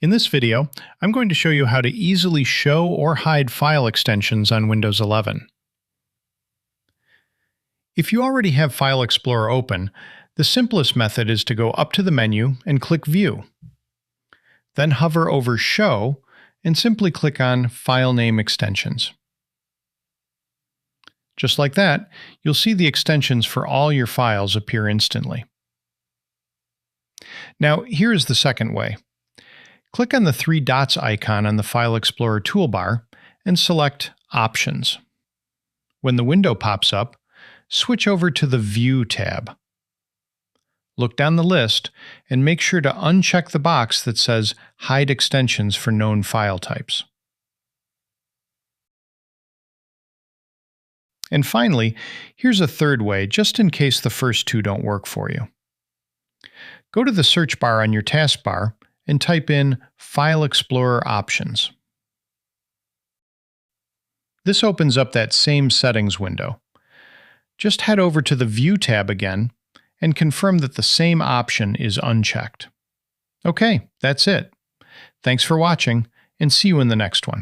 In this video, I'm going to show you how to easily show or hide file extensions on Windows 11. If you already have File Explorer open, the simplest method is to go up to the menu and click View. Then hover over Show and simply click on File Name Extensions. Just like that, you'll see the extensions for all your files appear instantly. Now, here is the second way. Click on the three dots icon on the File Explorer toolbar and select Options. When the window pops up, switch over to the View tab. Look down the list and make sure to uncheck the box that says Hide Extensions for Known File Types. And finally, here's a third way, just in case the first two don't work for you. Go to the search bar on your taskbar and type in File Explorer Options. This opens up that same settings window. Just head over to the View tab again and confirm that the same option is unchecked. Okay, that's it. Thanks for watching, and see you in the next one.